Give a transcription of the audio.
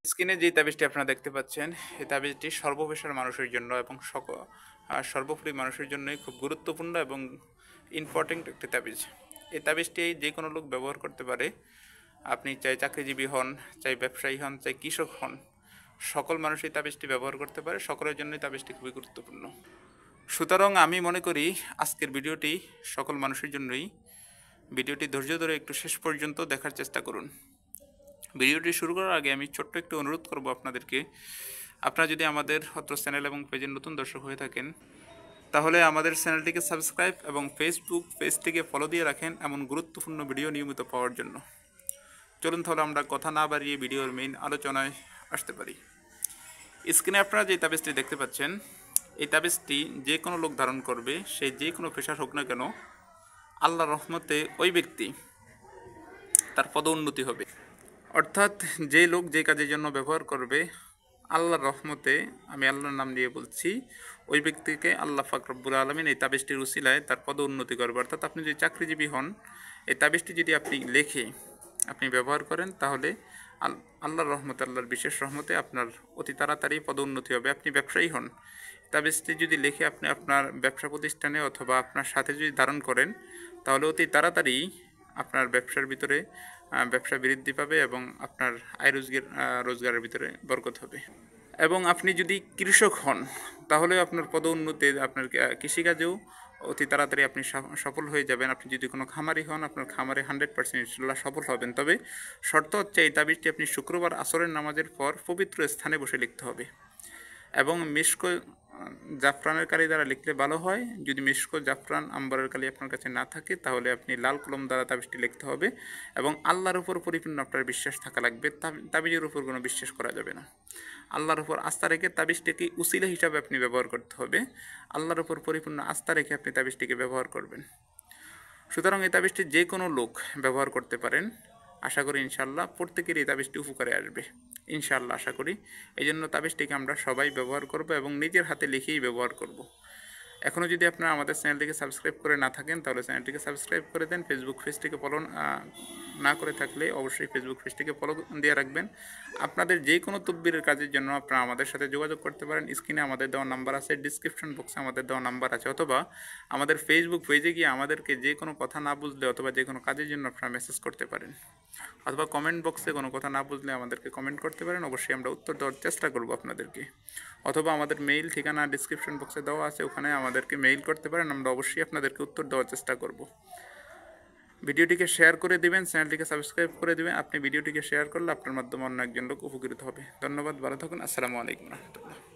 স্ক্রিনে যে তাবিজটি আপনারা দেখতে পাচ্ছেন, এই তাবিজটি সর্বপেশার মানুষের জন্য এবং সর্বোপরি মানুষের জন্যই খুব গুরুত্বপূর্ণ এবং ইম্পর্টেন্ট একটি তাবিজ। এই তাবিজটি যে কোনো লোক ব্যবহার করতে পারে। আপনি চাই চাকরিজীবী হন, চাই ব্যবসায়ী হন, চাই কৃষক হন, সকল মানুষ এই তাবিজটি ব্যবহার করতে পারে। সকলের জন্যই তাবিজটি খুবই গুরুত্বপূর্ণ। সুতরাং আমি মনে করি আজকের ভিডিওটি সকল মানুষের জন্যই। ভিডিওটি ধৈর্য ধরে একটু শেষ পর্যন্ত দেখার চেষ্টা করুন। ভিডিওটি শুরু করার আগে আমি ছোট্ট একটু অনুরোধ করব আপনাদেরকে, আপনারা যদি আমাদের অত্র চ্যানেল এবং পেজের নতুন দর্শক হয়ে থাকেন, তাহলে আমাদের চ্যানেলটিকে সাবস্ক্রাইব এবং ফেসবুক পেজটিকে ফলো দিয়ে রাখেন এমন গুরুত্বপূর্ণ ভিডিও নিয়মিত পাওয়ার জন্য। চলুন তাহলে আমরা কথা না বাড়িয়ে ভিডিওর মেইন আলোচনায় আসতে পারি। স্ক্রিনে আপনারা যে তাবিজটি দেখতে পাচ্ছেন, এই তাবিজটি যে কোনো লোক ধারণ করবে, সে যে কোনো পেশার হোক না কেন, আল্লাহর রহমতে ওই ব্যক্তি তার পদোন্নতি হবে। অর্থাৎ যে লোক যে কাজের জন্য ব্যবহার করবে, আল্লাহর রহমতে, আমি আল্লাহর নাম দিয়ে বলছি, ওই ব্যক্তিকে আল্লাহ পাক রব্বুল আলামিন এই তাবিজটির উসিলায় তার পদোন্নতি করবে। অর্থাৎ আপনি যদি চাকরিজীবী হন, এই তাবিজটি যদি আপনি লেখে আপনি ব্যবহার করেন, তাহলে আল্লাহর রহমতে, আল্লাহর বিশেষ রহমতে আপনার অতি তাড়াতাড়ি পদোন্নতি হবে। আপনি ব্যবসায়ী হন, তাবিজটি যদি লিখে আপনি আপনার ব্যবসা প্রতিষ্ঠানে অথবা আপনার সাথে যদি ধারণ করেন, তাহলে অতি তাড়াতাড়ি আপনার ব্যবসার ভিতরে ব্যবসা বৃদ্ধি পাবে এবং আপনার আয় রোজগারের ভিতরে বরকত হবে। এবং আপনি যদি কৃষক হন, তাহলে আপনার পদোন্নতি, আপনার কৃষিকাজেও অতি তাড়াতাড়ি আপনি সফল হয়ে যাবেন। আপনি যদি কোনো খামারি হন, আপনার খামারে 100% ইনশাল্লাহ সফল হবেন। তবে শর্ত হচ্ছে এই তাবিজটি আপনি শুক্রবার আসরের নামাজের পর পবিত্র স্থানে বসে লিখতে হবে এবং মিশক জাফরানের কালি দ্বারা লিখলে ভালো হয়। যদি মিশক জাফরান আম্বরের কালি আপনার কাছে না থাকে, তাহলে আপনি লাল কলম দ্বারা তাবিজটি লিখতে হবে এবং আল্লাহর উপর পরিপূর্ণ আপনার বিশ্বাস থাকা লাগবে। তাবিজের উপর কোনো বিশ্বাস করা যাবে না। আল্লাহর উপর আস্থা রেখে তাবিজটিকে উসিলা হিসাবে আপনি ব্যবহার করতে হবে। আল্লাহর উপর পরিপূর্ণ আস্থা রেখে আপনি তাবিজটিকে ব্যবহার করবেন। সুতরাং এই তাবিজটি যে কোনো লোক ব্যবহার করতে পারেন। আশা করি ইনশাল্লাহ প্রত্যেকেরই এই তাবিজটি উপকারে আসবে, ইনশাল্লাহ আশা করি। এই জন্য তাবিজটিকে আমরা সবাই ব্যবহার করব এবং নিজের হাতে লিখেই ব্যবহার করব। এখনও যদি আপনারা আমাদের চ্যানেলটিকে সাবস্ক্রাইব করে না থাকেন, তাহলে চ্যানেলটিকে সাবস্ক্রাইব করে দেন। ফেসবুক পেজটিকে ফলো না করে থাকলে অবশ্যই ফেসবুক পেজটিকে ফলো দিয়ে রাখবেন। আপনাদের যে কোনো তদবিরের কাজের জন্য আপনারা আমাদের সাথে যোগাযোগ করতে পারেন। স্ক্রিনে আমাদের দেওয়া নাম্বার আছে, ডিসক্রিপশন বক্সে আমাদের দেওয়া নাম্বার আছে, অথবা আমাদের ফেসবুক পেজে গিয়ে আমাদেরকে যে কোনো কথা না বুঝলে অথবা যে কোনো কাজের জন্য আপনারা মেসেজ করতে পারেন, অথবা কমেন্ট বক্সে কোনো কথা না বুঝলে আমাদেরকে কমেন্ট করতে পারেন। অবশ্যই আমরা উত্তর দেওয়ার চেষ্টা করব আপনাদেরকে। অথবা আমাদের মেইল ঠিকানা ডিসক্রিপশন বক্সে দেওয়া আছে, ওখানে আমাদেরকে মেইল করতে পারেন। আমরা অবশ্যই আপনাদেরকে উত্তর দেওয়ার চেষ্টা করব। ভিডিওটিকে শেয়ার করে দিবেন, চ্যানেলটিকে সাবস্ক্রাইব করে দিবেন। আপনি ভিডিওটিকে শেয়ার করলে আপনার মাধ্যমে অন্য একজন লোক উপকৃত হবে। ধন্যবাদ, ভালো থাকুন। আসসালামু আলাইকুম রহমতুল্লাহ।